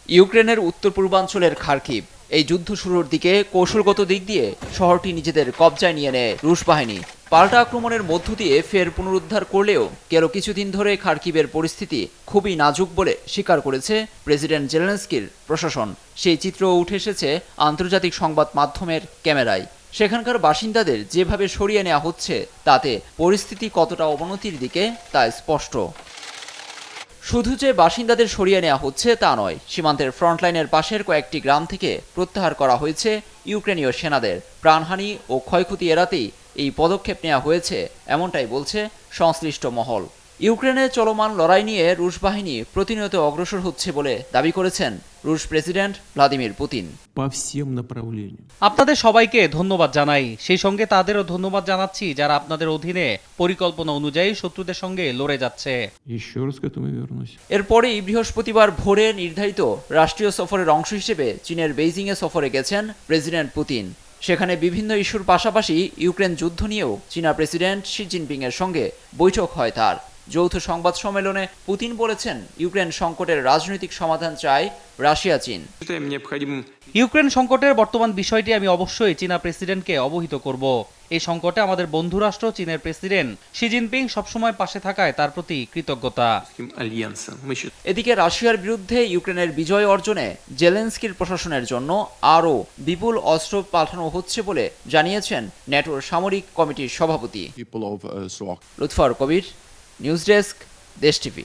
ইউক্রেনের উত্তর পূর্বাঞ্চলের খার্কিভ এই যুদ্ধ শুরুর দিকে কৌশলগত দিক দিয়ে শহরটি নিজেদের কবজায় নিয়ে নেয় রুশ বাহিনী। পাল্টা আক্রমণের মধ্য দিয়ে ফের পুনরুদ্ধার করলেও গেল কিছুদিন ধরে খার্কিভের পরিস্থিতি খুবই নাজুক বলে স্বীকার করেছে প্রেসিডেন্ট জেলেনস্কির প্রশাসন। সেই চিত্রও উঠে এসেছে আন্তর্জাতিক সংবাদ মাধ্যমের ক্যামেরায়। সেখানকার বাসিন্দাদের যেভাবে সরিয়ে নেওয়া হচ্ছে তাতে পরিস্থিতি কতটা অবনতির দিকে তা স্পষ্ট। শুধু যে বাসিন্দাদের সরিয়ে নেওয়া হচ্ছে তা নয়, সীমান্তের ফ্রন্টলাইনের পাশের কয়েকটি গ্রাম থেকে প্রত্যাহার করা হয়েছে ইউক্রেনীয় সেনাদের। প্রাণহানি ও ক্ষয়ক্ষতি এড়াতেই এই পদক্ষেপ নেওয়া হয়েছে, এমনটাই বলছে সংশ্লিষ্ট মহল। ইউক্রেনে চলমান লড়াই নিয়ে রুশ বাহিনী প্রতিনিয়ত অগ্রসর হচ্ছে বলে দাবি করেছেন রুশ প্রেসিডেন্ট ভ্লাদিমির পুতিন। আপনাদের সবাইকে ধন্যবাদ জানাই, সেই সঙ্গে তাদেরও ধন্যবাদ জানাচ্ছি যারা আপনাদের অধীনে পরিকল্পনা অনুযায়ী শত্রুদের সঙ্গে লড়ে যাচ্ছে। এরপরেই বৃহস্পতিবার ভোরে নির্ধারিত রাষ্ট্রীয় সফরের অংশ হিসেবে চীনের বেইজিংয়ে সফরে গেছেন প্রেসিডেন্ট পুতিন। সেখানে বিভিন্ন ইস্যুর পাশাপাশি ইউক্রেন যুদ্ধ নিয়েও চীনা প্রেসিডেন্ট শি জিনপিং এর সঙ্গে বৈঠক হয় তার। যৌথ সংবাদ সম্মেলনে পুতিন বলেছেন, ইউক্রেন সংকটের রাজনৈতিক সমাধান চায় রাশিয়া চীন। ইউক্রেন সংকটের বর্তমান বিষয়টি আমি অবশ্যই চীনা প্রেসিডেন্টকে অবহিত করব। এই সংকটে আমাদের বন্ধু রাষ্ট্র চীনের প্রেসিডেন্ট শি জিনপিং সবসময় পাশে থাকায় তার প্রতি কৃতজ্ঞতা। এদিকে রাশিয়ার বিরুদ্ধে ইউক্রেনের বিজয় অর্জনে জেলেনস্কির প্রশাসনের জন্য আরও বিপুল অস্ত্র পাঠানো হচ্ছে বলে জানিয়েছেন ন্যাটোর সামরিক কমিটির সভাপতি লুৎফর কবির। নিউজ ডেস্ক, দেশ টিভি।